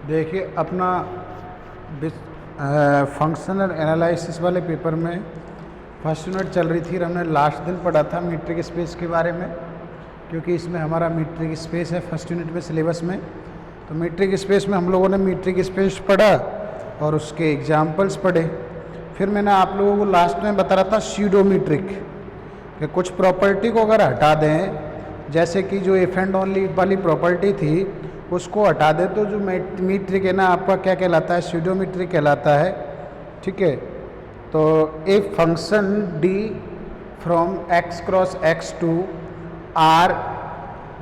देखिए अपना functional analysis वाले पेपर में फर्स्ट यूनिट चल रही थी और हमने लास्ट दिन पढ़ा था मीट्रिक स्पेस के बारे में, क्योंकि इसमें हमारा मीट्रिक स्पेस है फर्स्ट यूनिट में सिलेबस में। तो मीट्रिक स्पेस में हम लोगों ने मीट्रिक स्पेस पढ़ा और उसके एग्जाम्पल्स पढ़े। फिर मैंने आप लोगों को लास्ट में बता रहा था स्यूडोमीट्रिक कि कुछ प्रॉपर्टी को अगर हटा दें, जैसे कि जो इफ एंड ओनली वाली प्रॉपर्टी थी उसको हटा दे तो जो मीट्रिक है ना आपका क्या कहलाता है, स्यूडोमीट्रिक कहलाता है। ठीक है, तो एक function D from x cross x to r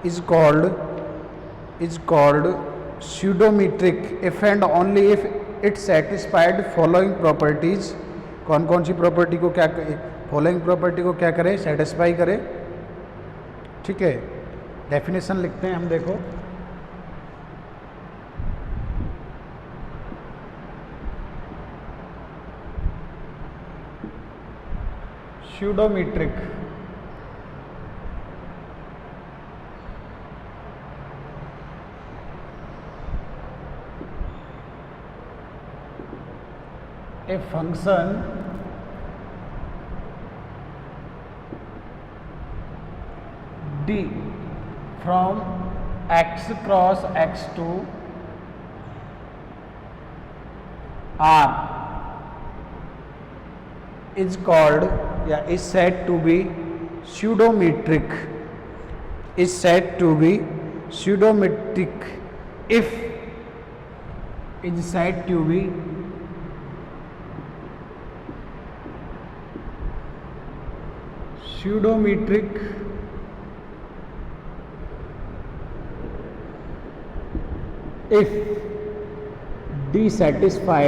is called pseudometric if and only if it satisfied following properties. कौन कौन सी प्रॉपर्टी को क्या, फॉलोइंग प्रॉपर्टी को क्या करे, सेटिस्फाई करे। ठीक है, डेफिनेशन लिखते हैं हम, देखो स्यूडोमीट्रिक a function d from x cross x to r is called या is said to be pseudometric, is said to be pseudometric if is said to be pseudometric if d satisfy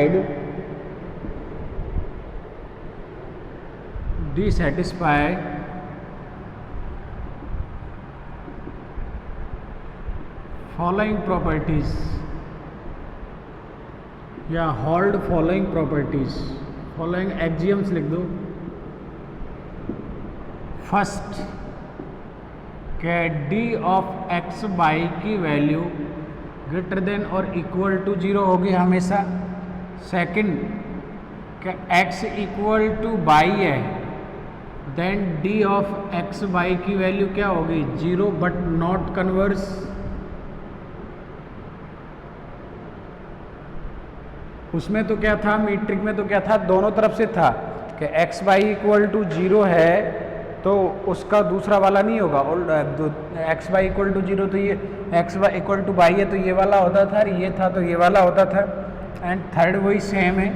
following properties या hold following properties, following axioms लिख दो। First के D of x by की value greater than और equal to 0 होगी हमेशा। Second के X equal to by है, then D of x by की वैल्यू क्या होगी, 0 बट नॉट कन्वर्स। उसमें तो क्या था, मीट्रिक में तो क्या था, दोनों तरफ से था कि एक्स बाई इक्वल टू 0 है तो उसका दूसरा वाला नहीं होगा। और एक्स बाई इक्वल टू 0 तो ये x y equal to by है तो ये वाला होता था, ये था तो ये वाला होता था। एंड थर्ड वही सेम है,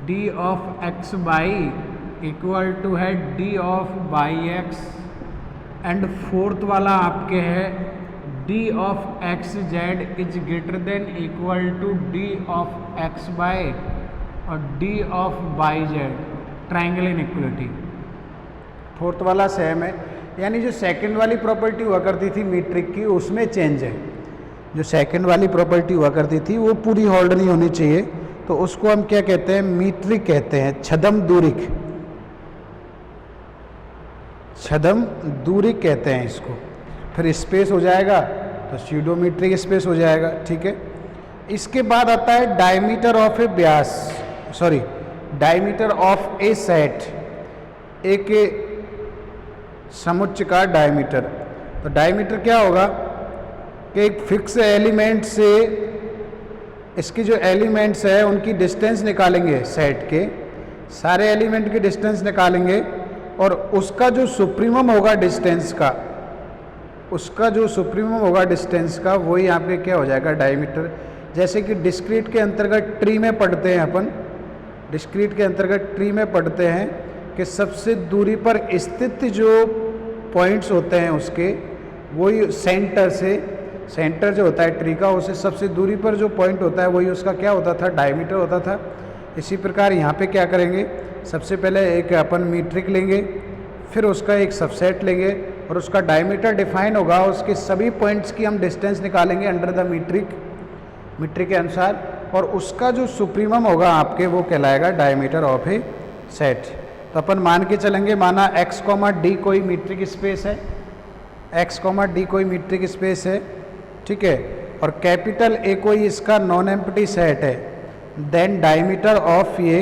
d of x y equal to है d of y x. And fourth वाला आपके है d of x z is greater than equal to d of x y और d of y z, triangle inequality. Fourth वाला same है, यानी जो second वाली प्रॉपर्टी हुआ करती थी मीट्रिक की उसमें चेंज है। जो सेकंड वाली प्रॉपर्टी हुआ करती थी वो पूरी होल्ड नहीं होनी चाहिए, तो उसको हम क्या कहते हैं, मीट्रिक कहते हैं, छदम दूरिक, छदम दूरिक कहते हैं इसको। फिर स्पेस हो जाएगा तो स्यूडोमीट्रिक स्पेस हो जाएगा। ठीक है, इसके बाद आता है diameter of A Vyas, sorry diameter of A set, एक समुच्चय का डायमीटर। तो डायमीटर क्या होगा कि एक फिक्स एलिमेंट से इसकी जो एलिमेंट्स है उनकी डिस्टेंस निकालेंगे, सेट के सारे एलिमेंट की डिस्टेंस निकालेंगे और उसका जो सुप्रीमम होगा डिस्टेंस का, उसका जो सुप्रीमम होगा डिस्टेंस का, वही यहाँ पे क्या हो जाएगा, डायमीटर। जैसे कि डिस्क्रीट के अंतर्गत ट्री में पढ़ते हैं अपन, डिस्क्रीट के अंतर्गत ट्री में पढ़ते हैं कि सबसे दूरी पर स्थित जो पॉइंट्स होते हैं उसके, वही सेंटर से, सेंटर जो होता है ट्री का, उससे सबसे दूरी पर जो पॉइंट होता है वही उसका क्या होता था, डायमीटर होता था। इसी प्रकार यहाँ पे क्या करेंगे, सबसे पहले एक अपन मीट्रिक लेंगे, फिर उसका एक सबसेट लेंगे और उसका डायमीटर डिफाइन होगा, उसके सभी पॉइंट्स की हम डिस्टेंस निकालेंगे अंडर द मीट्रिक के अनुसार, और उसका जो सुप्रीमम होगा आपके वो कहलाएगा डायमीटर ऑफ ए सेट। तो अपन मान के चलेंगे, माना x, d कोई मीट्रिक स्पेस है, x, d कोई मीट्रिक स्पेस है। ठीक है, और कैपिटल ए कोई इसका नॉन एम्प्टी सेट है, देन डायमीटर ऑफ ये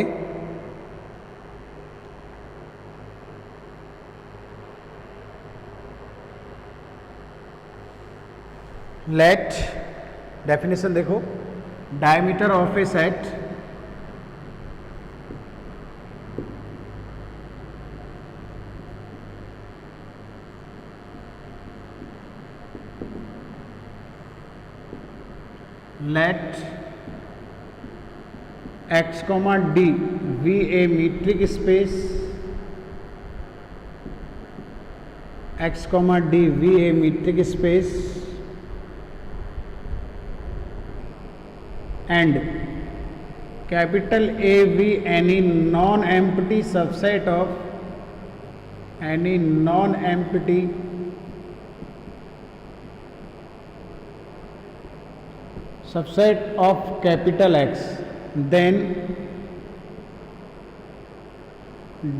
लेट, डेफिनेशन देखो, diameter of A set let x comma d be a metric space, x comma d be a metric space and capital A be any non-empty subset of any non-empty subset of capital X, then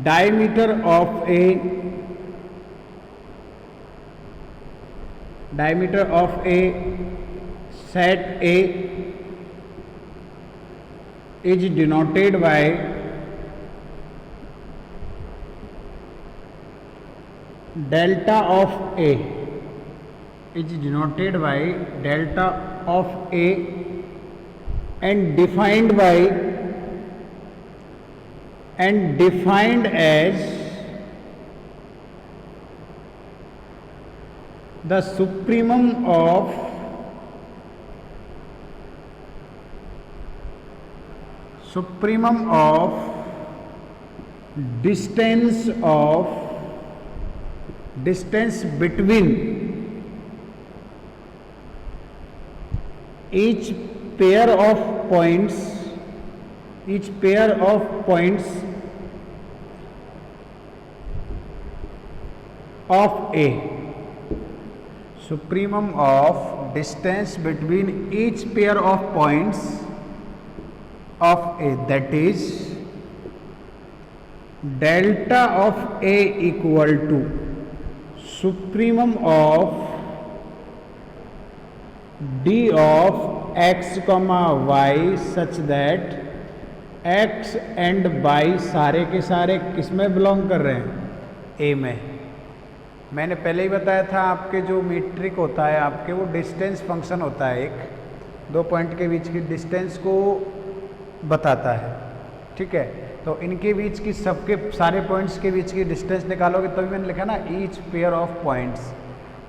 diameter of a set A is denoted by delta of A, is denoted by delta of A and defined as the supremum of distance between each pair of points of A, supremum of distance between each pair of points of A, that is delta of A equal to supremum of d of x comma y such that x and y सारे के सारे किस में belong कर रहे हैं, ए में। मैंने पहले ही बताया था आपके जो मीट्रिक होता है आपके वो डिस्टेंस फंक्शन होता है, एक दो पॉइंट के बीच की डिस्टेंस को बताता है, ठीक है। तो इनके बीच की सबके सारे पॉइंट्स के बीच की डिस्टेंस निकालोगे तभी मैंने लिखा ना ईच पेयर ऑफ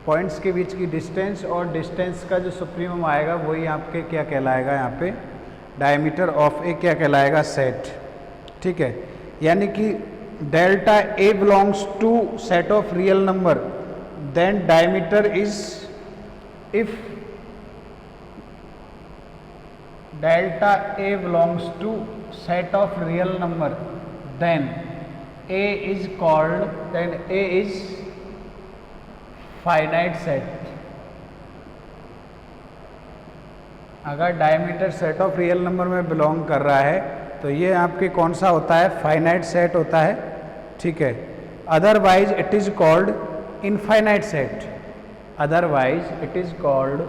पॉइंट्स के बीच की डिस्टेंस, और डिस्टेंस का जो सुप्रीमम आएगा वही आपके क्या कहलाएगा, यहाँ पे डायमीटर ऑफ ए क्या कहलाएगा, सेट, ठीक है। यानी कि delta A belongs to set of real number, then diameter is, if delta A belongs to set of real number, then A is called, then A is finite set। अगर diameter set of real number में belong कर रहा है तो ये आपके कौन सा होता है, फाइनाइट सेट होता है, ठीक है। Otherwise it is called infinite set, otherwise it is called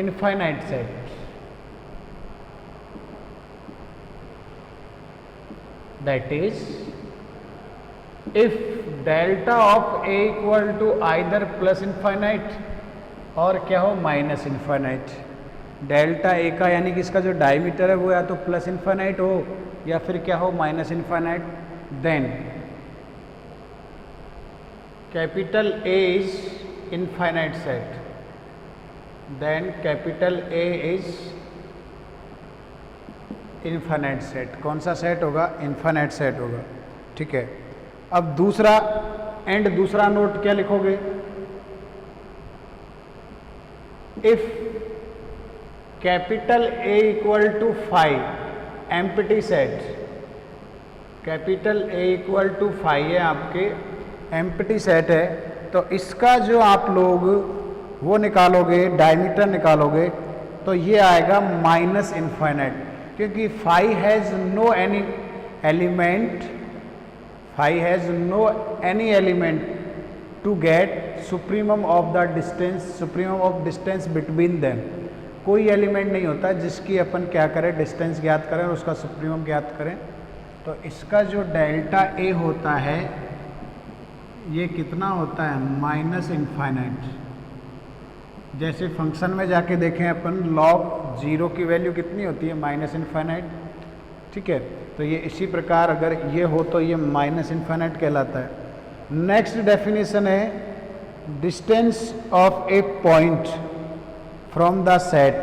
infinite set। That is, if delta of A equal to either plus infinite और क्या हो माइनस इन्फाइनाइट, डेल्टा ए का यानी कि इसका जो डायमीटर है वो या तो प्लस इन्फाइनाइट हो या फिर क्या हो minus infinite, then capital A is infinite set, then capital A is infinite set। कौन सा सेट होगा, infinite सेट होगा, ठीक है। अब दूसरा नोट क्या लिखोगे, if capital A equal to 5 empty set, capital A equal to 5 है आपके एम्प्टी सेट है, तो इसका जो आप लोग वो निकालोगे, डायमीटर निकालोगे, तो ये आएगा माइनस इन्फाइनाइट। क्योंकि phi has no any element, phi has no any element to get supremum of the distance, supremum of distance between them. कोई एलिमेंट नहीं होता जिसकी अपन क्या करें, डिस्टेंस ज्ञात करें और उसका सुप्रीमम ज्ञात करें। तो इसका जो डेल्टा ए होता है ये कितना होता है, माइनस इनफाइनाइट। जैसे फंक्शन में जाके देखें अपन, log 0 की वैल्यू कितनी होती है, माइनस इनफाइनाइट। ठीक है, तो ये इसी प्रकार अगर ये हो तो ये माइनस इनफाइनाइट कहलाता है। नेक्स्ट डेफिनेशन है distance of A point from the set,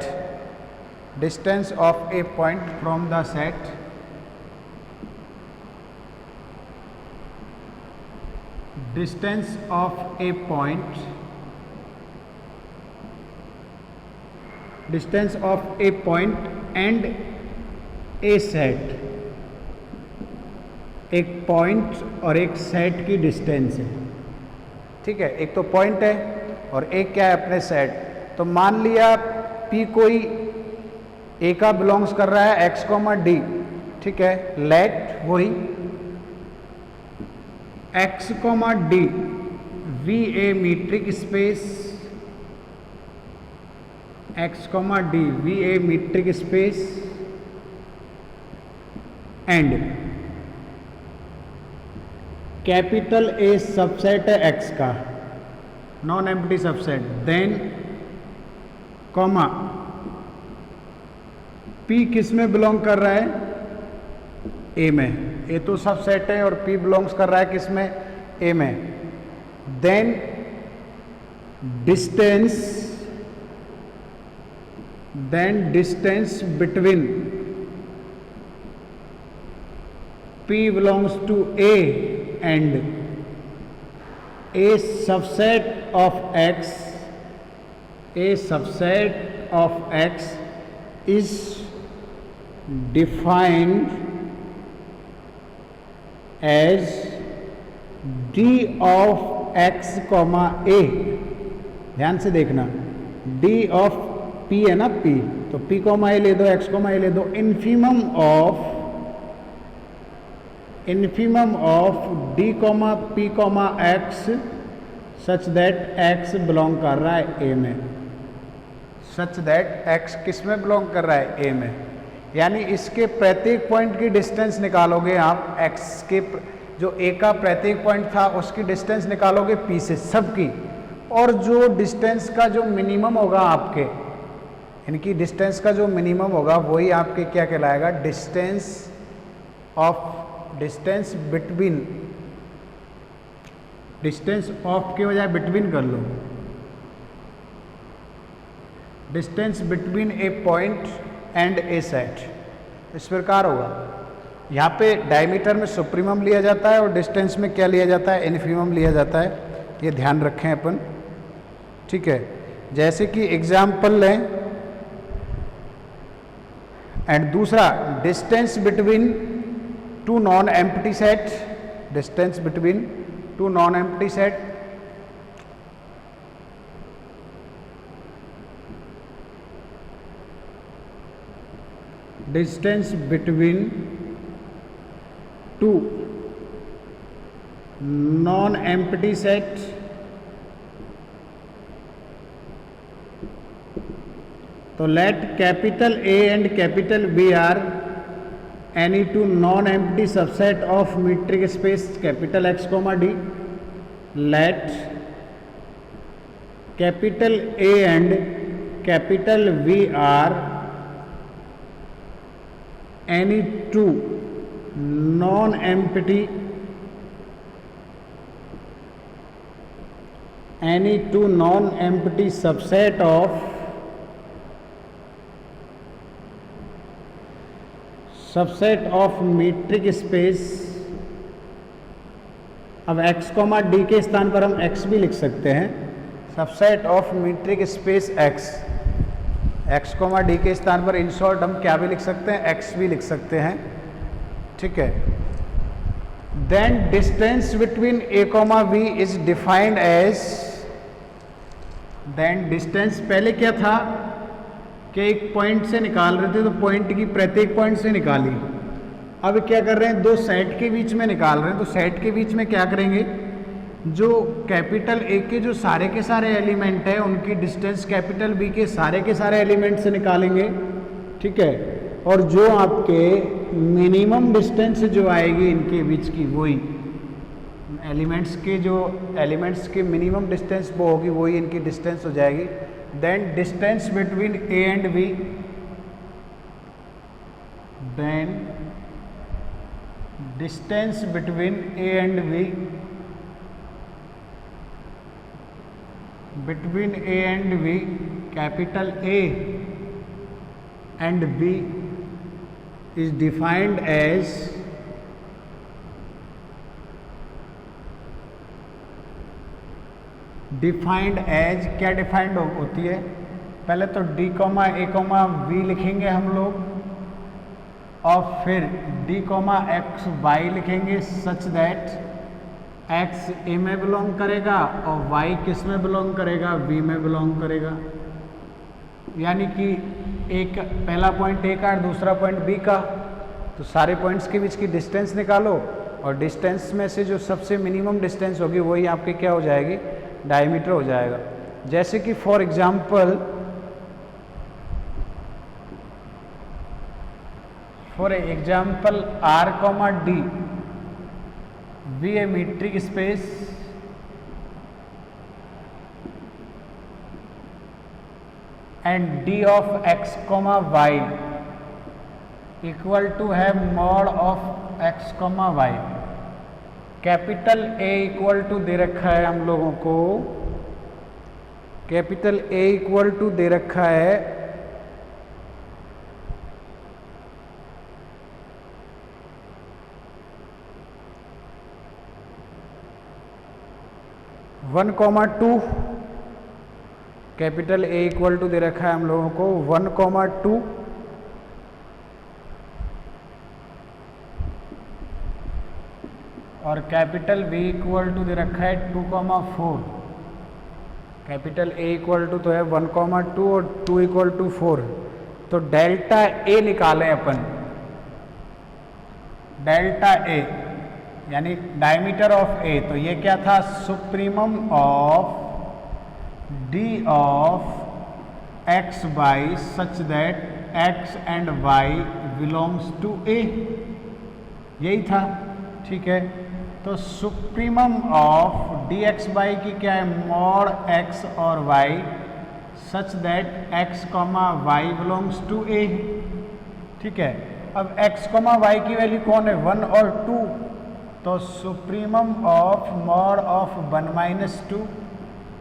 distance of A point from the set distance of A point, distance of A point and a set. एक पॉइंट और एक सेट की distance है। ठीक है, एक तो पॉइंट है और एक क्या है, अपने सेट। तो मान लिया P कोई A का बिलोंग्स कर रहा है x, D। ठीक है, लेट वही x, D V a metric space, x, D V a metric space and capital A subset है x का, non empty subset. Then comma P किस में बिलोंग कर रहा है, A में। A तो सबसेट है और P बिलोंग्स कर रहा है किस में, A में। Then distance between P belongs to A and a subset of x, a subset of x is defined as d of x, a। ध्यान से देखना, d of p है ना, p, तो p, a ले दो, x, a ले दो। infimum of d, p, x such that x belong कर रहा है a में, such that x किस में बिलोंग कर रहा है, a में। यानी इसके प्रत्येक पॉइंट की डिस्टेंस निकालोगे आप, x के जो a का प्रत्येक पॉइंट था उसकी डिस्टेंस निकालोगे p से सबकी, और जो डिस्टेंस का जो मिनिमम होगा आपके, इनकी डिस्टेंस का जो मिनिमम होगा वही आपके क्या कहलाएगा, डिस्टेंस बिटवीन, डिस्टेंस ऑफ के बजाय बिटवीन कर लो, distance between a point and a set. इस प्रकार होगा। यहाँ पे डायमीटर में सुप्रीमम लिया जाता है और डिस्टेंस में क्या लिया जाता है, इन्फीमम लिया जाता है। ये ध्यान रखें अपन। ठीक है, जैसे कि एग्जाम्पल लें, एंड दूसरा distance between two non empty set, distance between two non empty set. Distance between two non empty set, तो let capital A and capital B are any two non-empty subset of metric space capital X, D. Let capital A and capital V are any two non-empty subset of metric space. अब x, d के स्थान पर हम x भी लिख सकते हैं, subset of metric space x, d के स्थान पर इन शॉर्ट हम क्या भी लिख सकते हैं, x भी लिख सकते हैं। ठीक है, then distance between a, v is defined as, then distance पहले क्या था कि एक पॉइंट से निकाल रहे थे तो पॉइंट की प्रत्येक पॉइंट से निकाली। अब क्या कर रहे हैं, दो सेट के बीच में निकाल रहे हैं, तो सेट के बीच में क्या करेंगे, जो कैपिटल ए के जो सारे के सारे एलिमेंट है उनकी डिस्टेंस कैपिटल बी के सारे एलिमेंट से निकालेंगे, ठीक है। और जो आपके मिनिमम डिस्टेंस जो आएगी इनके बीच की, वही एलिमेंट्स के मिनिमम डिस्टेंस वो होगी, वही इनकी डिस्टेंस हो जाएगी। Then distance between A and B, then distance between A and B, between A and B, capital A and B is defined as क्या डिफाइंड होती है, पहले तो D, A, B लिखेंगे हम लोग, और फिर D, X, Y लिखेंगे सच दैट x a में बिलोंग करेगा और y किस में बिलोंग करेगा, b में बिलोंग करेगा। यानी कि एक पहला पॉइंट a का और दूसरा पॉइंट b का, तो सारे पॉइंट्स के बीच की डिस्टेंस निकालो और डिस्टेंस में से जो सबसे मिनिमम डिस्टेंस होगी वही आपके क्या हो जाएगी, डायमीटर हो जाएगा। जैसे कि for example r, D be a metric space and d of x, y equal to have mod of x, y। Capital A equal to दे रखा है हम लोगों को, कैपिटल A इक्वल टू दे रखा है 1,2, कैपिटल A इक्वल टू दे रखा है हम लोगों को 1,2 और कैपिटल B इक्वल टू दे रखा है 2,4। कैपिटल A इक्वल टू तो है 1,2 और 2 इक्वल टू 4। तो डेल्टा A निकालें अपन, डेल्टा A यानी डायमीटर ऑफ A। तो ये क्या था, supremum of D of x y such that x and y belongs to A, यही था, ठीक है। तो सुप्रीमम ऑफ dx by की क्या है, मॉड x और y such that x, y belongs to A, ठीक है। अब x, y की वैल्यू कौन है, 1 और 2, तो supremum of mod of 1 minus 2,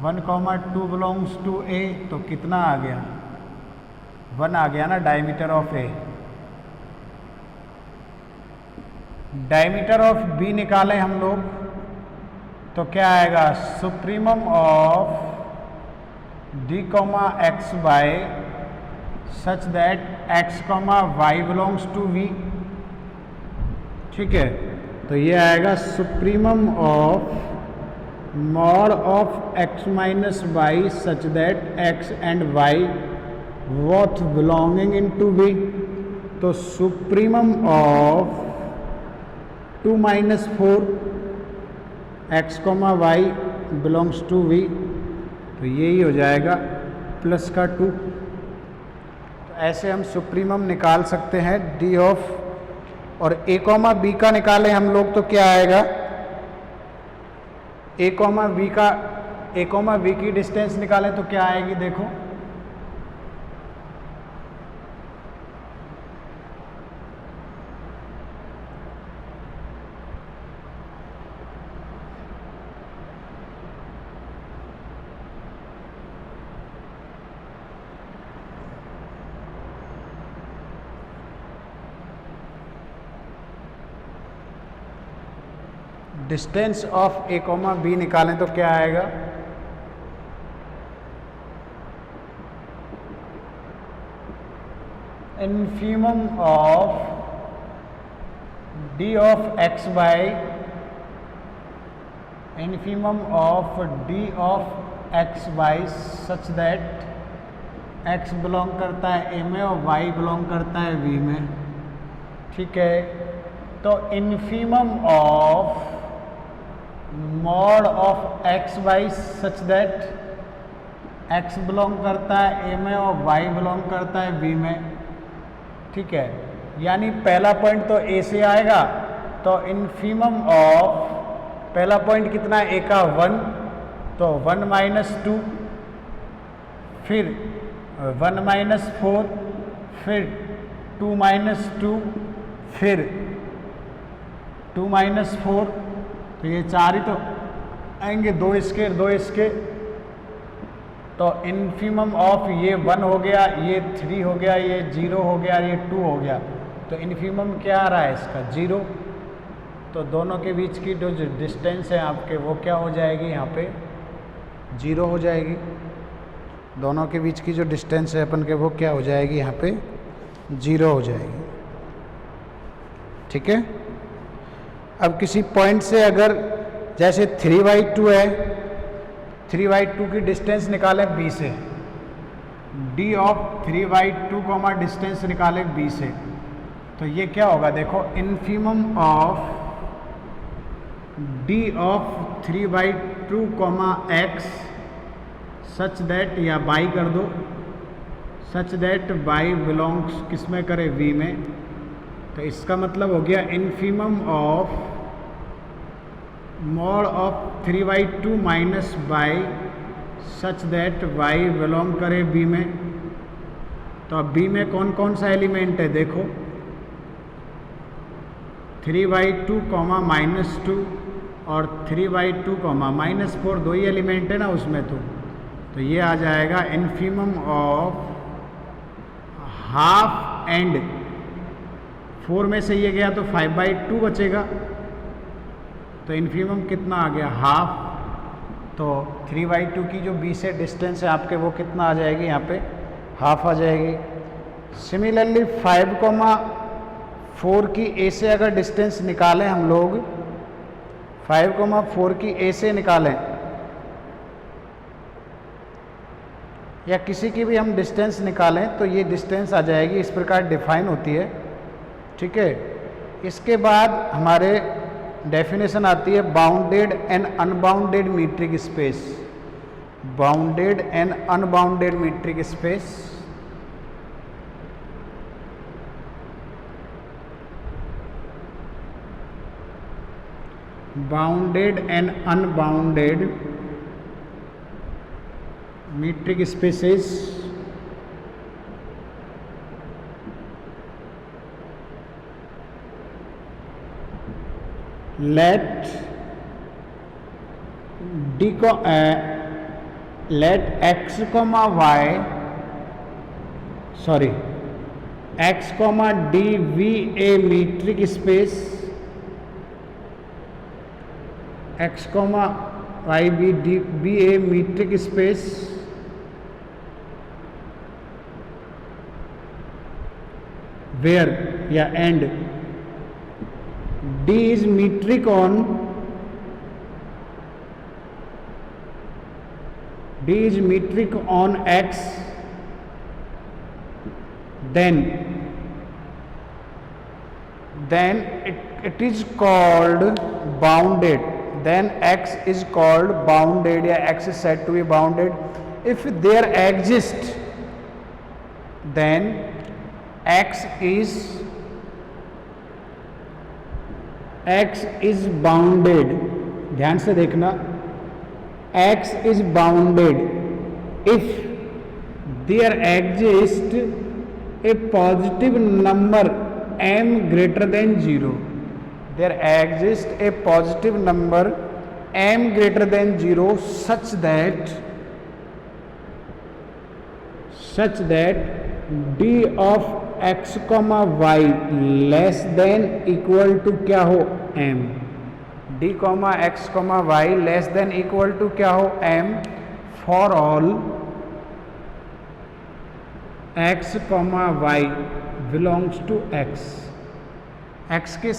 1,2 belongs to A, तो कितना आ गया, 1 आ गया ना, diameter of A। Diameter of B निकालें हम लोग, तो क्या आएगा, supremum of D, x by such that x, y belongs to V, ठीक है। तो ये आएगा supremum of mod of x minus Y such that x and y both belonging in to V। तो supremum of 2 minus 4 x, y belongs to V, तो यही हो जाएगा प्लस का 2। तो ऐसे हम सुप्रीमम निकाल सकते हैं D ऑफ, और A, B का निकालें हम लोग, तो क्या आएगा, A, B की डिस्टेंस निकालें तो क्या आएगी, देखो डिस्टेंस ऑफ A, B निकालें तो क्या आएगा, infimum of D of x by infimum of D of x by such that x belong करता है a में और y बिलोंग करता है v में, ठीक है। तो infimum of mod of x y such that x belong करता है a में और y बिलोंग करता है v में, ठीक है। यानी पहला पॉइंट तो a से आएगा, तो इन्फीमम ऑफ पहला पॉइंट कितना है, a का 1, तो 1 माइनस 2, फिर 1 माइनस 4, फिर 2 माइनस 2, फिर 2 माइनस 4, तो ये 4 ही तो आएंगे, 2 इसके 2 इसके, तो इन्फीमम ऑफ ये 1 हो गया, ये 3 हो गया, ये 0 हो गया, ये 2 हो गया, तो इन्फीमम क्या आ रहा है इसका 0। तो दोनों के बीच की जो डिस्टेंस है आपके वो क्या हो जाएगी, यहाँ पे 0 हो जाएगी। दोनों के बीच की जो डिस्टेंस है अपन के वो क्या हो जाएगी, यहाँ पे 0 हो जाएगी, ठीक है। अब किसी पॉइंट से अगर जैसे 3/2 है, 3/2 की डिस्टेंस निकालें b से, d ऑफ 3/2 डिस्टेंस निकालें b से, तो ये क्या होगा, देखो infimum of d of 3/2 x such that, या y कर दो, सच दैट y बिलोंग्स किस में करे, v में। तो इसका मतलब हो गया infimum of mod of 3/2 minus y such that y belong करे b में। तो अब b में कौन कौन सा एलिमेंट है, देखो 3/2 -2 और 3/2 -4, 2 ही एलिमेंट है ना उसमें, तो ये आ जाएगा इन्फीमम ऑफ हाफ एंड 4 में से ये गया तो 5/2 बचेगा, तो इन्फीमम कितना आ गया, हाफ। तो 3/2 की जो b से डिस्टेंस है आपके वो कितना आ जाएगी, यहाँ पे हाफ आ जाएगी। सिमिलरली 5,4 की a से अगर डिस्टेंस निकालें हम लोग, 5,4 की a से निकालें, या किसी की भी हम डिस्टेंस निकालें, तो ये डिस्टेंस आ जाएगी, इस प्रकार डिफाइन होती है, ठीक है। इसके बाद हमारे डेफिनेशन आती है bounded and unbounded metric space. Bounded and unbounded metric space, bounded and unbounded metric spaces let x d v a metric space, x y b a metric space where या and d is metric on x, then it is called bounded, then x is called bounded, या x is said to be bounded if there exists, then x is bounded। ध्यान से देखना, x is bounded if there exists a positive number m greater than 0, there exists a positive number m greater than 0 such that d of x y less than equal to क्या हो, m। d x y less than equal to क्या हो, m for all x y belongs to x। x के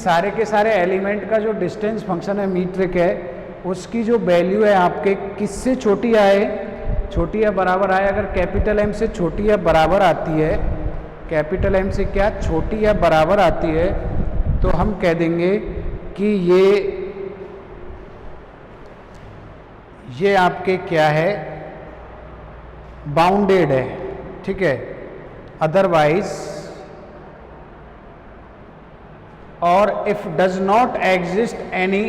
सारे element का जो distance function है metric है, उसकी जो वैल्यू है आपके किससे छोटी आए, छोटी या बराबर आए, अगर कैपिटल एम से छोटी या बराबर आती है, कैपिटल एम से क्या छोटी या बराबर आती है, तो हम कह देंगे कि ये आपके क्या है, बाउंडेड है, ठीक है। अदरवाइज और if does not exist any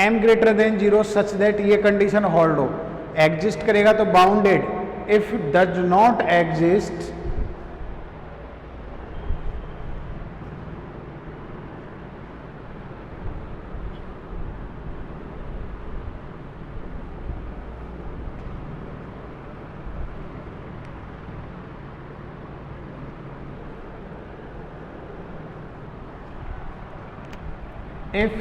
m greater than 0 such that ये कंडीशन होल्ड हो, एग्जिस्ट करेगा तो bounded, if does not exist if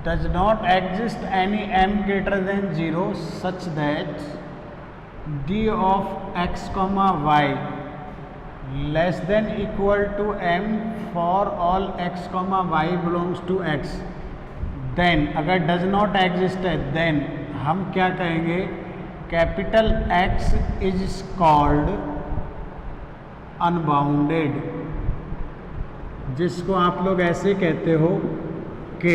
does not exist any m greater than 0 such that d of x comma y less than equal to m for all x comma y belongs to x, then अगर does not exist है then हम क्या कहेंगे, capital X is called unbounded, जिसको आप लोग ऐसे कहते हो कि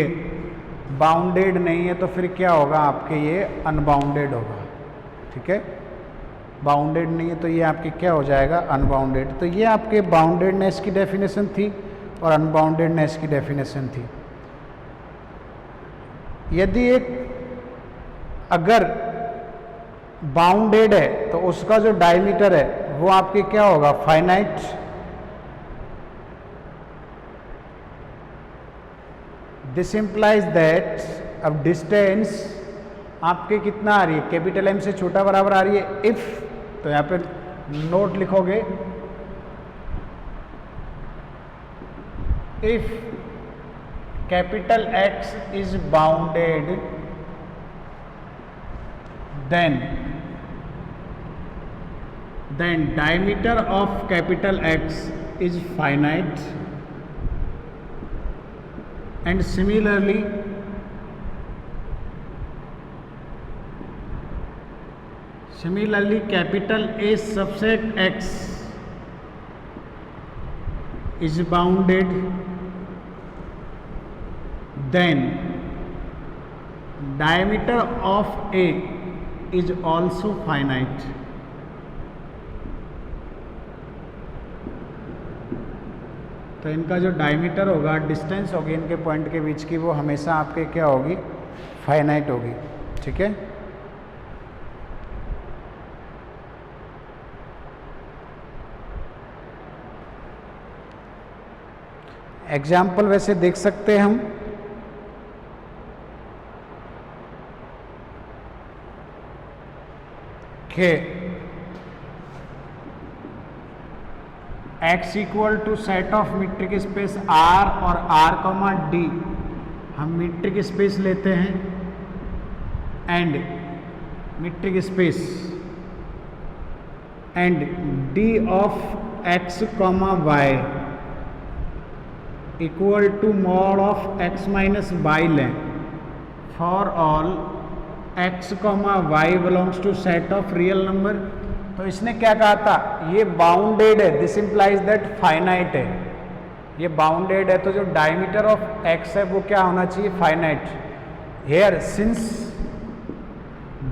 बाउंडेड नहीं है तो फिर क्या होगा आपके, ये अनबाउंडेड होगा, ठीक है। बाउंडेड नहीं है तो ये आपके क्या हो जाएगा, अनबाउंडेड। तो ये आपके बाउंडेडनेस की डेफिनेशन थी और अनबाउंडेडनेस की डेफिनेशन थी। यदि एक अगर बाउंडेड है तो उसका जो डायमीटर है वो आपके क्या होगा, फाइनाइट। दिस इम्प्लाइज दैट अब डिस्टेंस आपके कितना आ रही है, कैपिटल एम से छोटा बराबर आ रही है, इफ तो यहाँ पे नोट लिखोगे, if capital x is bounded then diameter of capital X is finite and similarly capital A subset X is bounded, then diameter of A is also finite। तो इनका जो डायमीटर होगा, डिस्टेंस होगी इनके पॉइंट के बीच की, वो हमेशा आपके क्या होगी, फाइनाइट होगी, ठीक है। एग्जाम्पल वैसे देख सकते हैं हम, कि x equal to set of metric space R और R कॉमा D हम मीट्रिक स्पेस लेते हैं, and metric space and D of x comma y equal to mod of x minus y लें for all x comma Y belongs to set of real number. तो इसने क्या कहा था, ये बाउंडेड है, दिस इम्प्लाइज दैट फाइनाइट है, ये बाउंडेड है तो जो डायमीटर ऑफ x है वो क्या होना चाहिए, finite. Here since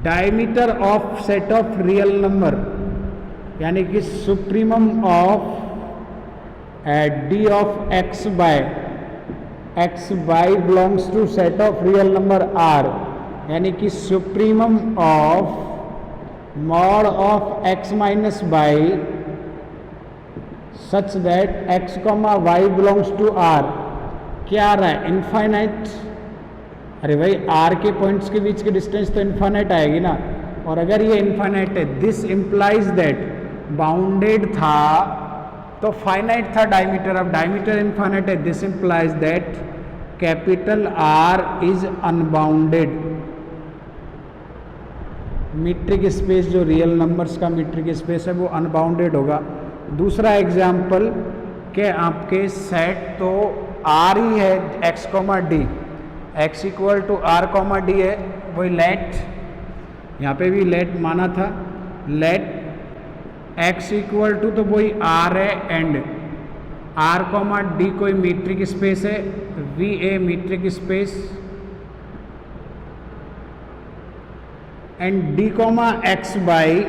diameter of set of real number यानी कि supremum of d of x by x y belongs to set of real number r, यानी कि supremum of mod of x minus Y such that x comma Y belongs to r क्या आ रहा है, infinite. अरे भाई r के points के बीच की डिस्टेंस तो इनफाइनाइट आएगी ना, और अगर ये इनफाइनाइट है, दिस इम्प्लाइज दैट बाउंडेड था तो फाइनाइट था डायमीटर, अब डायमीटर इनफाइनाइट है, this implies that capital R is unbounded. Metric space जो रियल नंबर्स का मीट्रिक स्पेस है वो अनबाउंडेड होगा। दूसरा एग्जाम्पल के आपके सेट तो R ही है x, D, x equal to R comma D है, वही लेट, यहाँ पे भी लेट माना था, लेट x इक्वल टू तो वही r है एंड r कॉमा डी कोई मीट्रिक स्पेस है, be a metric space and d comma x y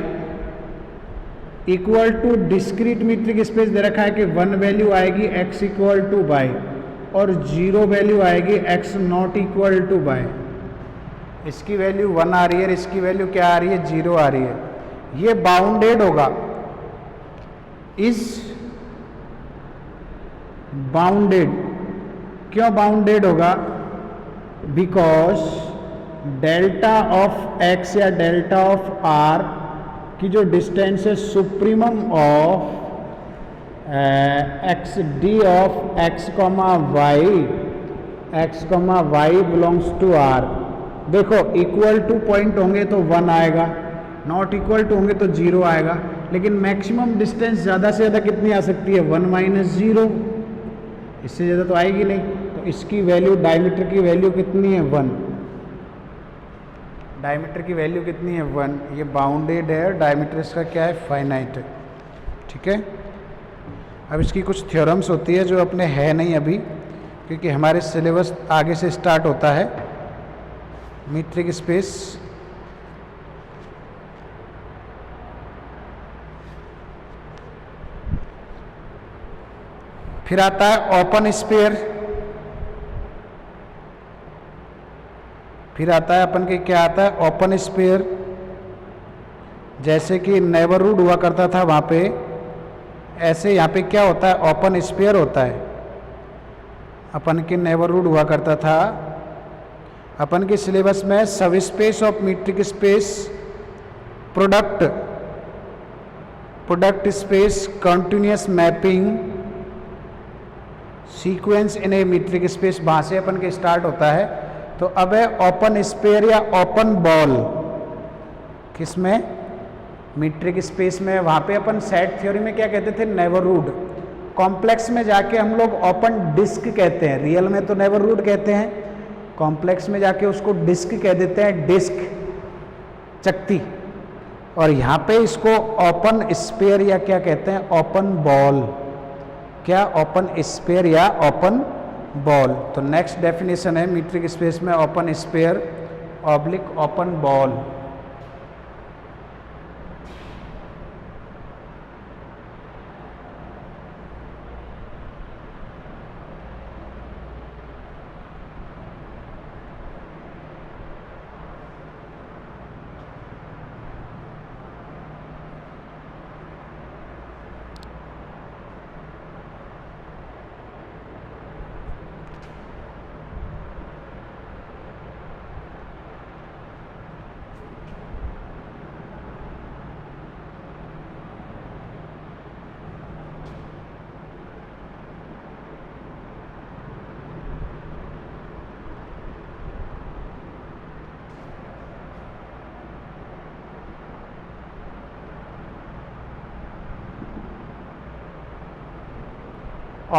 equal to discrete metric space दे रखा है कि 1 वैल्यू आएगी x इक्वल टू बाई और 0 वैल्यू आएगी x not equal to by. इसकी वैल्यू 1 आ रही है, इसकी वैल्यू क्या आ रही है, 0 आ रही है। ये बाउंडेड होगा, इज बाउंडेड। क्यों बाउंडेड होगा? बिकॉज डेल्टा ऑफ x या डेल्टा ऑफ r की जो डिस्टेंस है supremum of X D of X comma Y belongs to R. देखो इक्वल टू पॉइंट होंगे तो 1 आएगा, नॉट इक्वल टू होंगे तो 0 आएगा, लेकिन मैक्सिमम डिस्टेंस ज़्यादा से ज़्यादा कितनी आ सकती है, 1 माइनस 0, इससे ज़्यादा तो आएगी नहीं। तो इसकी वैल्यू, डायमीटर की वैल्यू कितनी है, 1। डायमीटर की वैल्यू कितनी है, 1। ये बाउंडेड है, डायमीटर इसका क्या है, फाइनाइट है। ठीक है, अब इसकी कुछ थ्योरम्स होती है जो अपने है नहीं अभी, क्योंकि हमारे सिलेबस आगे से स्टार्ट होता है। मीट्रिक स्पेस, फिर आता है ओपन स्फीयर, फिर आता है अपन के क्या आता है, ओपन स्फीयर। जैसे कि नेबरहुड हुआ करता था वहाँ पे, ऐसे यहाँ पे क्या होता है, ओपन स्फीयर होता है। अपन के नेबरहुड हुआ करता था, अपन के सिलेबस में सब space of metric space, product space, continuous mapping, sequence in A metric space, वहाँ से अपन के स्टार्ट होता है। तो अब है ओपन स्फीयर या ओपन बॉल, किसमें, मीट्रिक स्पेस में। वहाँ पे अपन सेट थ्योरी में क्या कहते थे, नेबरहुड। कॉम्प्लेक्स में जाके हम लोग ओपन डिस्क कहते हैं, रियल में तो नेबरहुड कहते हैं, कॉम्प्लेक्स में जाके उसको डिस्क कह देते हैं, डिस्क, चकती। और यहाँ पे इसको ओपन स्फीयर या क्या कहते हैं, ओपन बॉल। क्या, ओपन स्फीयर या ओपन बॉल। तो नेक्स्ट डेफिनेशन है मीट्रिक स्पेस में open sphere oblique open ball.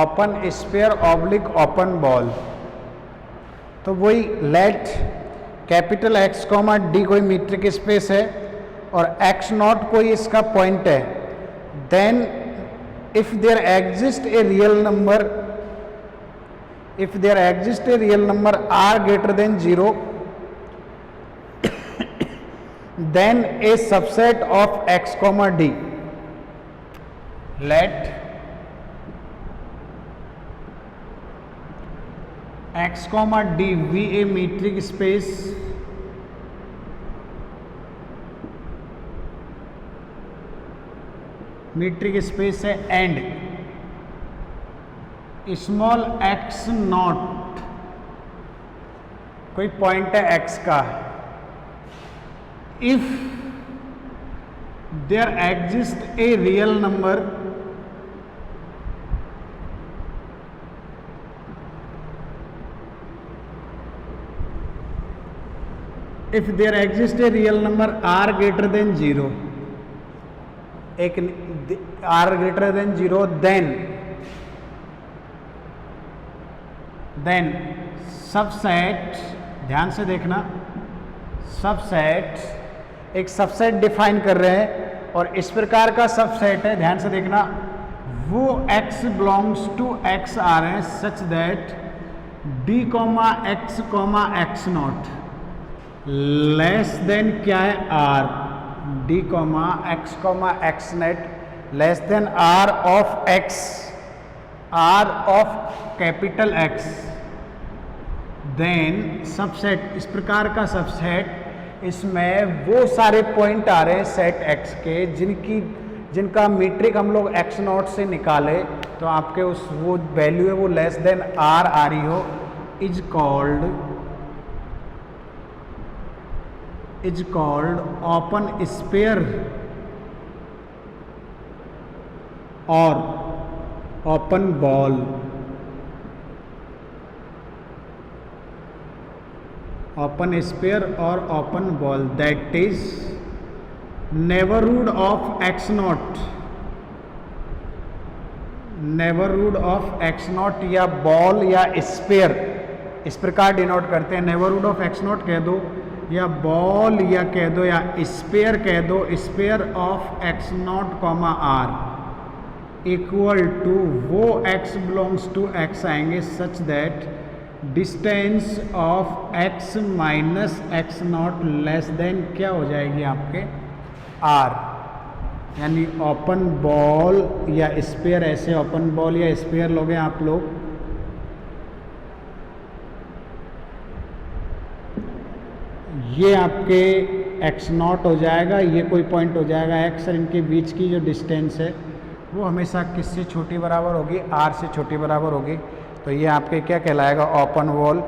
Open sphere oblique open ball. तो वही let capital X comma D कोई मीट्रिक स्पेस है और एक्स नॉट कोई इसका पॉइंट है, then if there exist a real number R greater than 0, then a subset of X comma D, let X comma D we a metric space है and small X not कोई point है X का, if there exist a real number if there exists a real number r greater than 0, एक r greater than 0, then subset, ध्यान से देखना, subset एक subset define कर रहे हैं और इस प्रकार का सबसेट है, ध्यान से देखना, वो x बिलोंग्स टू x आ रहे हैं such that d x not less than क्या है r, d x not less than r of x, r of capital X, then subset, इस प्रकार का सबसेट, इसमें वो सारे पॉइंट आ रहे हैं सेट X के जिनका मीट्रिक हम लोग x नॉट से निकाले तो आपके उस वो वैल्यू है वो लेस देन r आ रही हो, इज कॉल्ड ओपन स्पेयर और ओपन बॉल। ओपन स्पेयर और open ball that is neighbourhood of x not, neighbourhood of x not या बॉल या स्पेयर, इस प्रकार डिनोट करते हैं। नेबरहुड ऑफ x नॉट कह दो या बॉल या कह दो या स्पेयर कह दो, sphere of x not comma r equal to वो x बिलोंग्स टू x आएंगे such that distance of x minus X not less than क्या हो जाएगी आपके r, यानी ओपन बॉल या स्पेयर, ऐसे ओपन बॉल या स्पेयर लोगे आप लोग, ये आपके x नॉट हो जाएगा, ये कोई पॉइंट हो जाएगा x और इनके बीच की जो डिस्टेंस है वो हमेशा किससे छोटी बराबर होगी, r से छोटी बराबर होगी। तो ये आपके क्या कहलाएगा, open ball,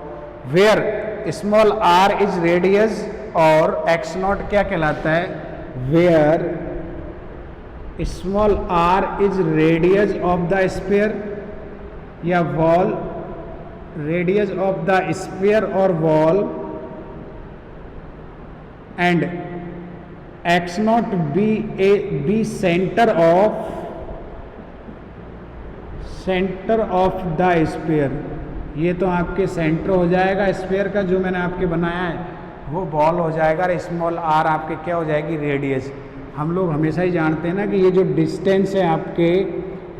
where small r is radius और x नॉट क्या कहलाता है, where small r is radius of the sphere या ball, radius of the sphere और ball, and x naught be centre of the sphere, ये तो आपके centre हो जाएगा स्फीयर का जो मैंने आपके बनाया है, वो बॉल हो जाएगा और स्मॉल r आपके क्या हो जाएगी, रेडियस। हम लोग हमेशा ही जानते हैं ना कि ये जो डिस्टेंस है आपके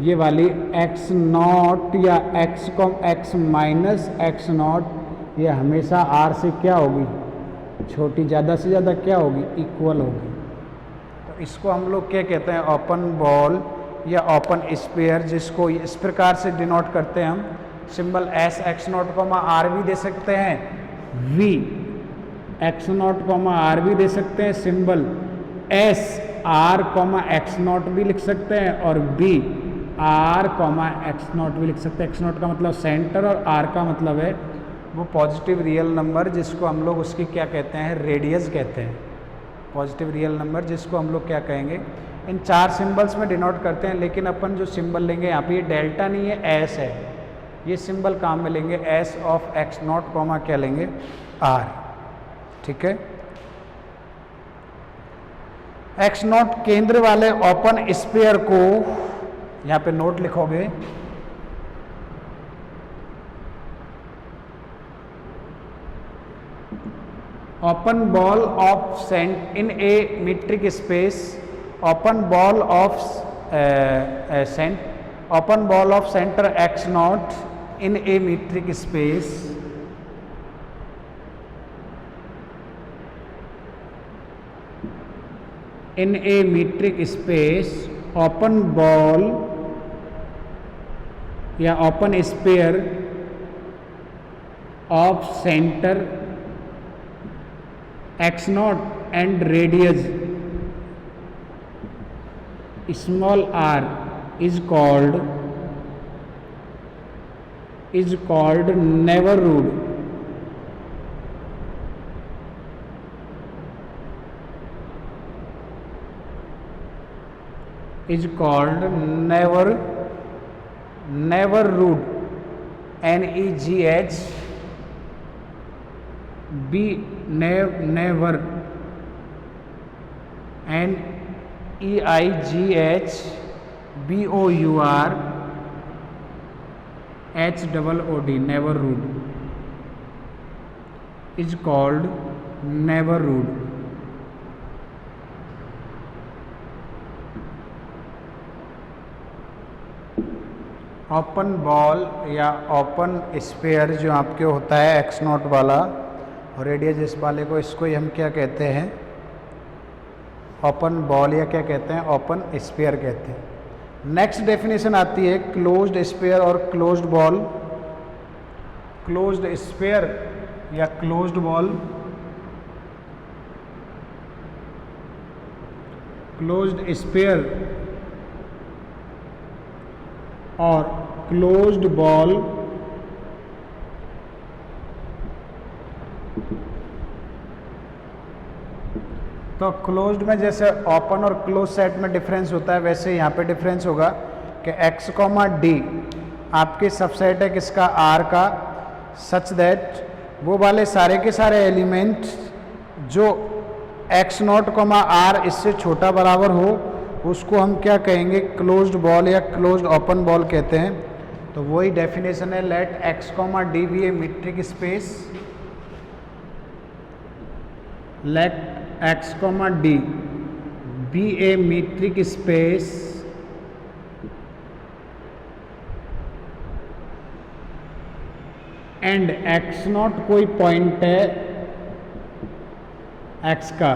ये वाली x नॉट या x माइनस एक्स नॉट, ये हमेशा r से क्या होगी, छोटी, ज़्यादा से ज़्यादा क्या होगी, इक्वल होगी। तो इसको हम लोग क्या कहते हैं, ओपन बॉल या ओपन स्फीयर, जिसको इस प्रकार से डिनोट करते हैं हम, symbol s x not comma r भी दे सकते हैं, v x not comma r भी दे सकते हैं, symbol s r comma x not भी लिख सकते हैं और b r comma x not भी लिख सकते हैं। x नॉट का मतलब सेंटर और r का मतलब है वो पॉजिटिव रियल नंबर, जिसको हम लोग उसकी क्या कहते हैं, रेडियस कहते हैं, पॉजिटिव रियल नंबर, जिसको हम लोग क्या कहेंगे, इन चार सिंबल्स में डिनोट करते हैं। लेकिन अपन जो सिंबल लेंगे यहाँ पे ये डेल्टा नहीं है, एस है, ये सिंबल काम में लेंगे, S of x not comma क्या लेंगे, आर, ठीक है। एक्स नॉट केंद्र वाले ओपन स्फीयर को यहाँ पे नोट लिखोगे, open ball of in a metric space, open ball of center x naught in a metric space, in a metric space, open ball या open sphere of center x naught and radius small r is called neighborhood, is called neighborhood, NEGH B never, NEIGH BOUR HOOD, neighborhood। Is called neighbourhood. Open ball या open sphere जो आपके होता है x not वाला और radius इस वाले को, इसको ही हम क्या कहते हैं, ओपन बॉल या क्या कहते हैं, ओपन स्फीयर कहते हैं। नेक्स्ट डेफिनेशन आती है क्लोज्ड स्फीयर और क्लोज्ड बॉल। क्लोज्ड स्फीयर या क्लोज्ड बॉल, क्लोज्ड स्फीयर और क्लोज्ड बॉल तो क्लोज्ड में जैसे ओपन और क्लोज सेट में डिफरेंस होता है, वैसे यहाँ पे डिफरेंस होगा कि x, d आपके सबसेट है किसका, R का, सच दैट वो वाले सारे के सारे एलिमेंट जो x नॉट, r इससे छोटा बराबर हो, उसको हम क्या कहेंगे, क्लोज्ड बॉल या क्लोज्ड ओपन बॉल कहते हैं। तो वही डेफिनेशन है, let x, d be a metric space, let x, d be a metric space and x not कोई पॉइंट है x का,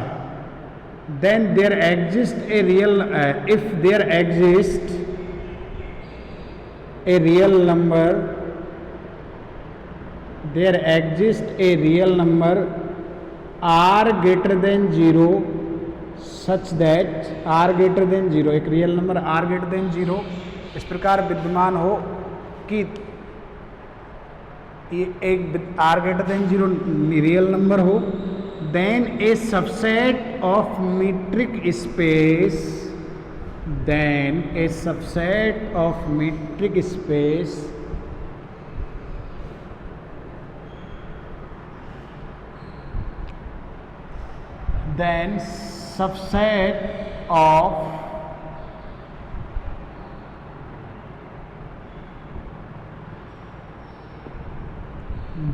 then there exists a real if there exists a real number, there exists a real number r greater than 0 such that r greater than 0, एक real number r greater than 0 इस प्रकार विद्यमान हो कि एक r greater than 0 real number हो, then a subset of metric space, then a subset of metric space then subset of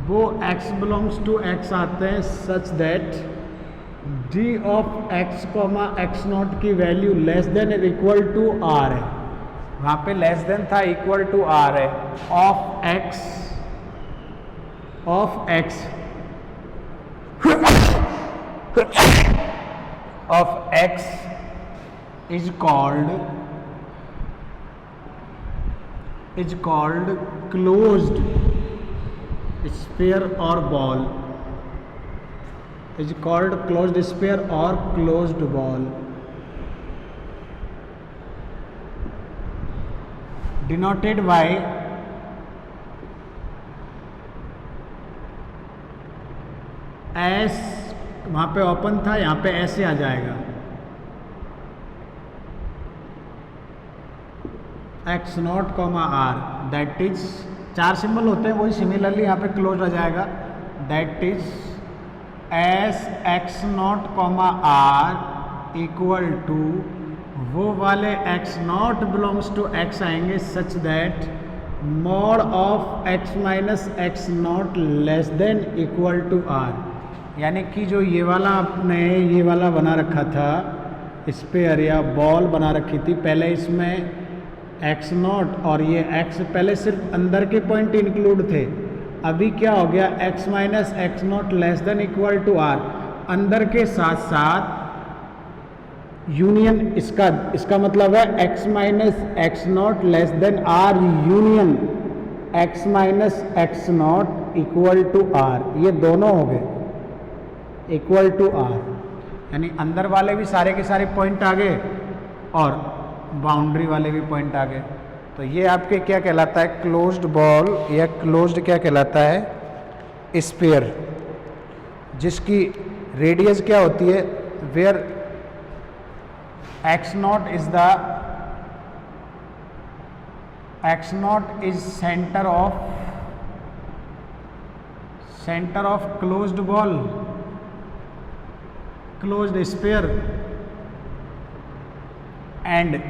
वो x belongs to x आते हैं such that d of x, x not की value less than और equal to r है, वहाँ पे less than था, equal to r है, of x is called closed sphere or ball, is called closed sphere or closed ball, denoted by S, वहाँ पे open था, यहाँ पे ऐसे आ जाएगा, x not, r, that is, चार सिंबल होते हैं, वही सिमिलरली यहाँ पे क्लोज आ जाएगा, that is S X not, r equal to वो वाले x not belongs to x आएंगे such that mod of x minus X not less than equal to r, यानी कि जो ये वाला आपने ये वाला बना रखा था स्फीयर या बॉल बना रखी थी, पहले इसमें x नॉट और ये x पहले सिर्फ अंदर के पॉइंट इंक्लूड थे, अभी क्या हो गया, x minus X not less than equal to r, अंदर के साथ साथ यूनियन, इसका मतलब है x minus X not less than r union x minus X not equal to r, ये दोनों हो गए इक्वल टू r, यानी अंदर वाले भी सारे के सारे पॉइंट आ गए और बाउंड्री वाले भी पॉइंट आ गए। तो ये आपके क्या कहलाता है, क्लोज्ड बॉल या क्लोज्ड क्या कहलाता है, स्फीयर, जिसकी रेडियस क्या होती है, where x not is centre of closed ball, closed sphere, and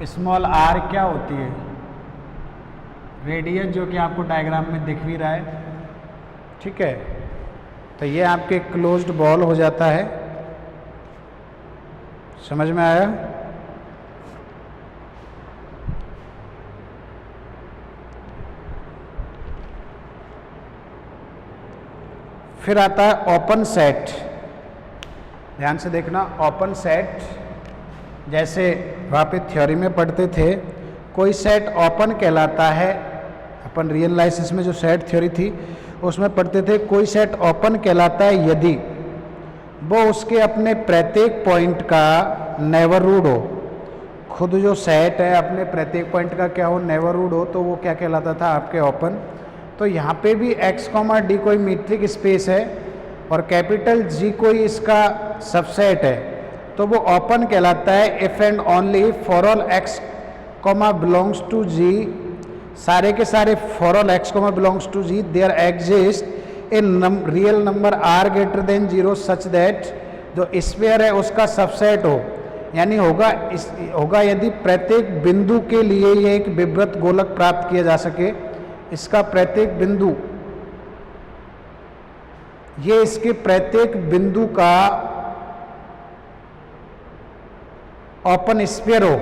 small r क्या होती है, रेडियस, जो कि आपको डायग्राम में दिख भी रहा है, ठीक है। तो ये आपके क्लोज्ड बॉल हो जाता है। समझ में आया? फिर आता है ओपन सेट। ध्यान से देखना, ओपन सेट जैसे वहाँ पे थ्योरी में पढ़ते थे, कोई सेट ओपन कहलाता है। अपन रियल लाइसिस में जो सेट थ्योरी थी उसमें पढ़ते थे, कोई सेट ओपन कहलाता है यदि वो उसके अपने प्रत्येक पॉइंट का नेबरहुड हो। खुद जो सेट है अपने प्रत्येक पॉइंट का क्या हो, नेबरहुड हो, तो वो क्या कहलाता था आपके ओपन। तो यहाँ पे भी x, d कोई मीट्रिक स्पेस है और कैपिटल G कोई इसका सबसेट है, तो वो ओपन कहलाता है if and only for all x, belongs to G, सारे के सारे for all x, belongs to G, there exist in real number r greater than 0 such that जो स्फीयर है उसका सबसेट हो। यानी होगा यदि प्रत्येक बिंदु के लिए ये एक विवृत गोलक प्राप्त किया जा सके, इसका प्रत्येक बिंदु, ये इसके प्रत्येक बिंदु का ओपन स्फीयर हो,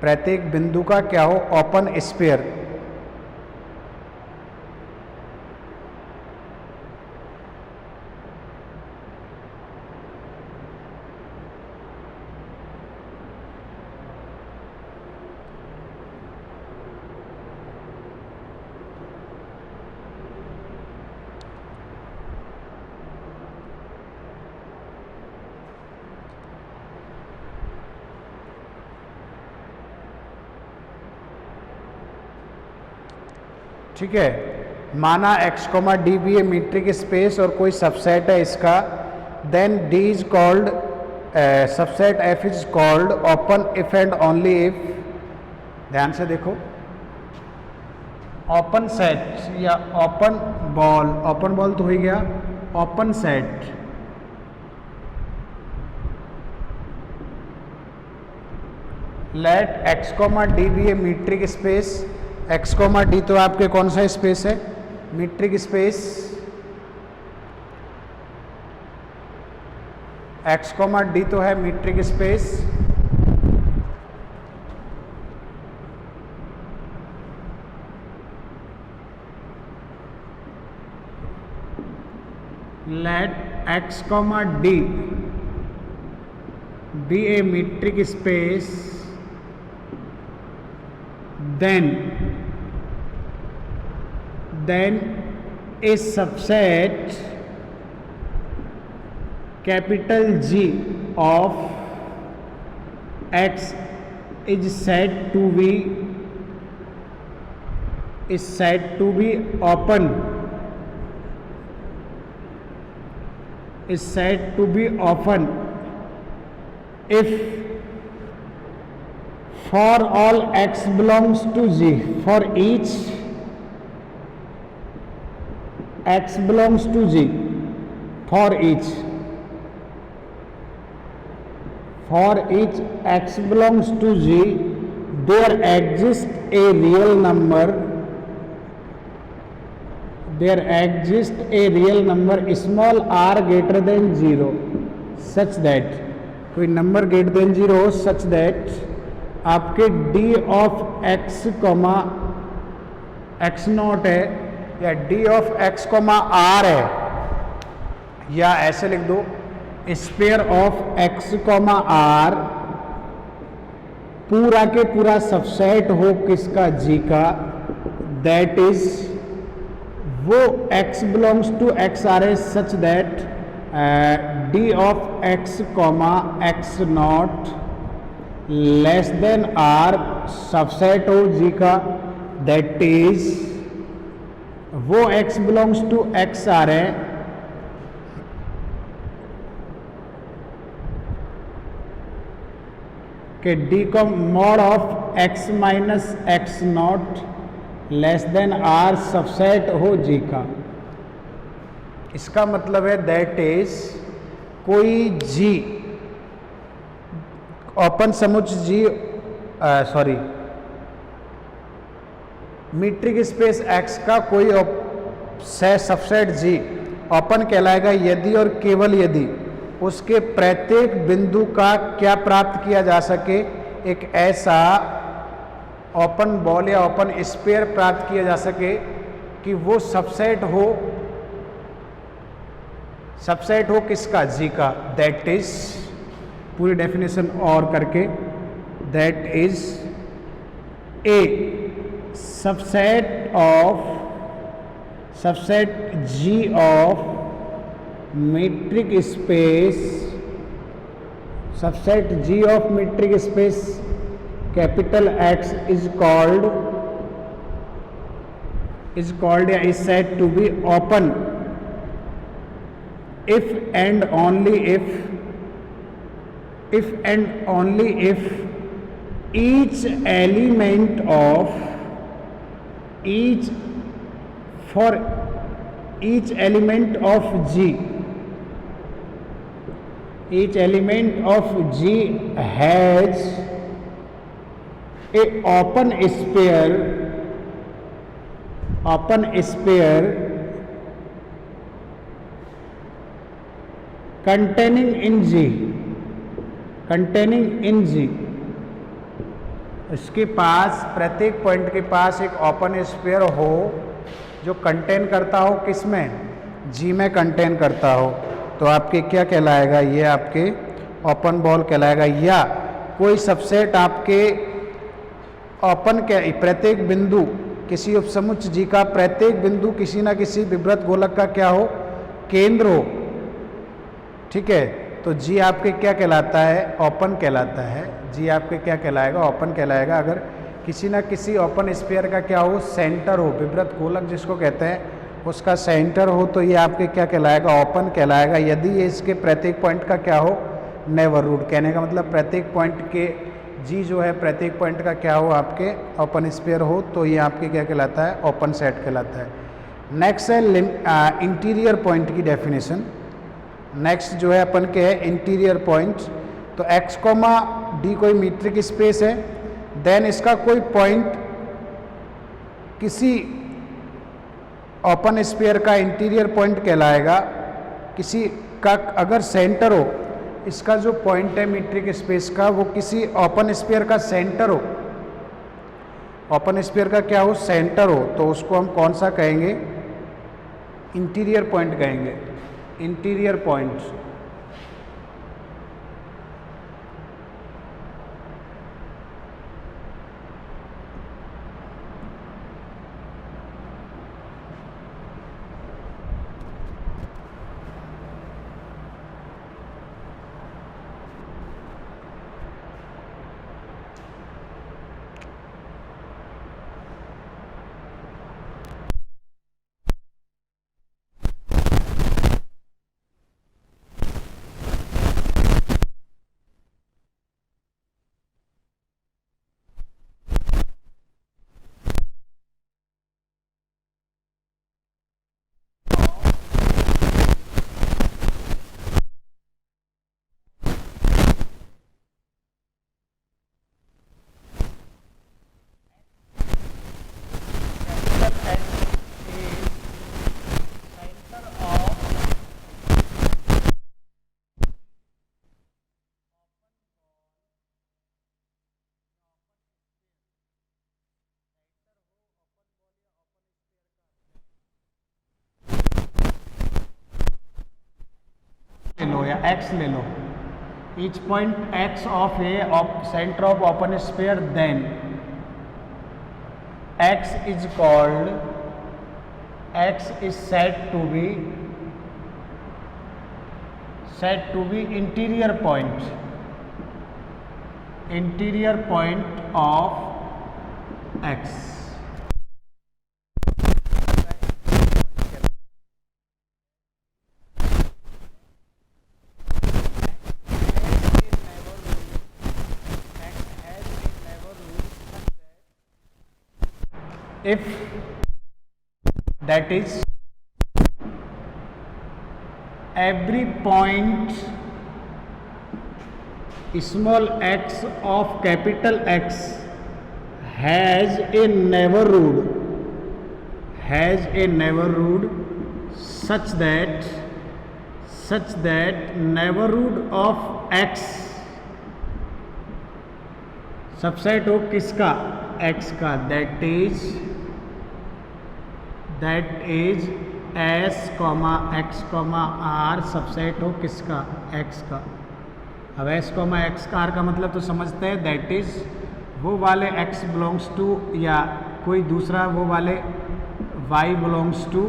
प्रत्येक बिंदु का क्या हो, ओपन स्फीयर। ठीक है, माना x, d भी है मीट्रिक स्पेस और कोई सबसेट है इसका, then d is called subset f is called open if and only if. ध्यान से देखो, ओपन सेट या ओपन बॉल तो हो ही गया। Open set let x, d भी है मीट्रिक स्पेस। x, d तो आपके कौन सा स्पेस है, मीट्रिक स्पेस। x, d तो है metric space. Let x, d be a metric space, then a subset capital G of x is said to be open, if for all x belongs to G, for each x belongs to G, for each x belongs to G, there exists a real number, small r greater than 0 such that, कोई number greater than 0 such that आपके d of x, x not है या d of x, r है, या ऐसे लिख दो sphere of x, r पूरा के पूरा सबसेट हो किसका, g का, दैट इज वो x belongs to x r है such that d of x, x not less than r subset हो g का, दैट इज वो x belongs to x r है कि d का mod of x minus x not less than r subset हो g का। इसका मतलब है दैट इज कोई g ओपन समुच्च g, sorry metric space x का कोई सबसेट g ओपन कहलाएगा यदि और केवल यदि उसके प्रत्येक बिंदु का क्या प्राप्त किया जा सके, एक ऐसा ओपन बॉल या ओपन स्फीयर प्राप्त किया जा सके कि वो सबसेट हो किसका, जी का। दैट इज, पूरी डेफिनेशन और करके, that is a subset G of metric space, subset G of metric space capital X is called या is said to be open if and only if each element of G has a open sphere containing in G, इसके पास, प्रत्येक point के पास एक open sphere हो जो contain करता हो, किसमें, जी में कंटेन करता हो, तो आपके क्या कहलाएगा, ये आपके ओपन बॉल कहलाएगा। या कोई सबसेट आपके ओपन के प्रत्येक बिंदु, किसी उपसमुच्चय जी का प्रत्येक बिंदु किसी ना किसी विवृत गोलक का क्या हो, केंद्र हो, ठीक है। तो जी आपके क्या कहलाता है, ओपन कहलाता है। जी आपके क्या कहलाएगा, ओपन कहलाएगा। अगर किसी ना किसी ओपन स्फीयर का क्या हो, सेंटर हो, विवृत गोलक जिसको कहते हैं, उसका सेंटर हो, तो ये आपके क्या कहलाएगा, ओपन कहलाएगा। यदि ये इसके प्रत्येक पॉइंट का क्या हो, नेबरहुड। कहने का मतलब प्रत्येक पॉइंट के जी जो है प्रत्येक पॉइंट का क्या हो, आपके ओपन स्फीयर हो, तो ये आपके क्या कहलाता है, ओपन सेट कहलाता है। नेक्स्ट है इंटीरियर पॉइंट की डेफिनेशन। नेक्स्ट जो है अपन के है इंटीरियर पॉइंट। तो x, d कोई मीट्रिक स्पेस है, देन इसका कोई पॉइंट किसी ओपन स्फीयर का इंटीरियर पॉइंट कहलाएगा। किसी का अगर सेंटर हो, इसका जो पॉइंट है मीट्रिक स्पेस का, वो किसी ओपन स्फीयर का सेंटर हो, ओपन स्फीयर का क्या हो, सेंटर हो, तो उसको हम कौन सा कहेंगे, इंटीरियर पॉइंट कहेंगे। Interior point. लो या x ले लो, each point x of a center of open sphere, then x is said to be interior point of x। If that is every point small x of capital X has a neighborhood such that neighborhood of X subset हो किसका, X का, that is S comma X comma R subset हो किसका, X का। अब S comma X का R का मतलब तो समझते हैं, दैट इज वो वाले एक्स बिलोंग्स टू या कोई दूसरा वो वाले वाई बिलोंग्स टू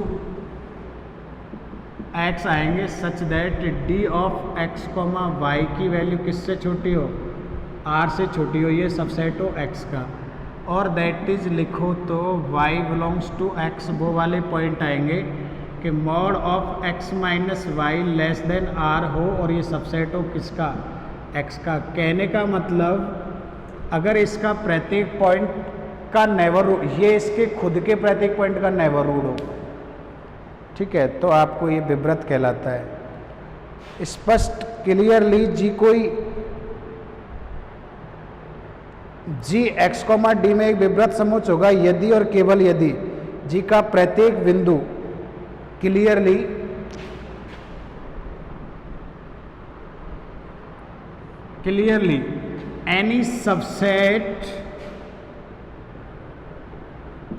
एक्स आएंगे, such that D of X comma Y की वैल्यू किससे छोटी हो, आर से छोटी हो, ये सबसेट हो एक्स का। और दैट इज लिखो तो वाई बिलोंग्स टू एक्स वो वाले पॉइंट आएंगे कि mod of X minus Y less than R हो और ये सबसेट हो किसका, एक्स का। कहने का मतलब अगर इसका प्रत्येक पॉइंट का नेबरहुड, ये इसके खुद के प्रत्येक पॉइंट का नेबरहुड हो, ठीक है, तो आपको ये विब्रत कहलाता है। स्पष्ट क्लियरली जी कोई जी एक्स कॉमा डी में एक विब्रत समुच्चय होगा यदि और केवल यदि जी का प्रत्येक बिंदु clearly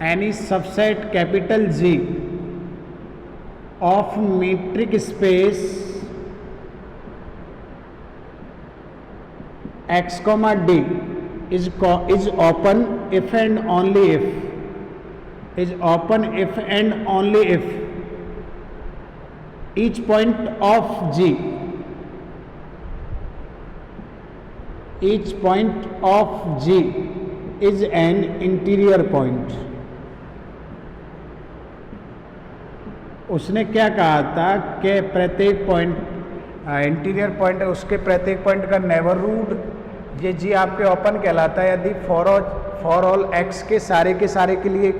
any subset capital G of metric space x comma d is open if and only if each point of G is an interior point। उसने क्या कहा था कि प्रत्येक पॉइंट इंटीरियर पॉइंट है, उसके प्रत्येक पॉइंट का नेबरहुड ये जी आपके ओपन कहलाता है यदि फॉर ऑल एक्स के सारे के लिए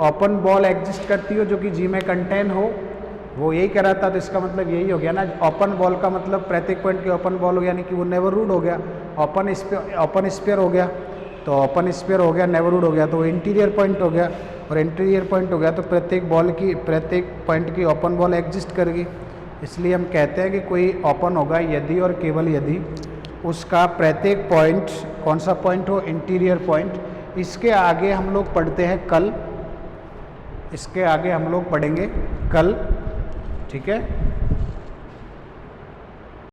ओपन बॉल एग्जिस्ट करती हो जो कि जी में कंटेन हो, वो यही कह रहा था। तो इसका मतलब यही हो गया ना, ओपन बॉल का मतलब प्रत्येक पॉइंट के ओपन बॉल हो गया, यानी कि वो नेबरहुड हो गया। ओपन स्फीयर हो गया तो ओपन स्फीयर हो गया, नेबरहुड हो गया तो वो इंटीरियर पॉइंट हो गया, और इंटीरियर पॉइंट हो गया तो प्रत्येक पॉइंट की ओपन बॉल एग्जिस्ट करेगी। इसलिए हम कहते हैं कि कोई ओपन होगा यदि और केवल यदि उसका प्रत्येक पॉइंट कौन सा पॉइंट हो, इंटीरियर पॉइंट। इसके आगे हम लोग पढ़ते हैं कल, इसके आगे हम लोग पढ़ेंगे कल, ठीक है।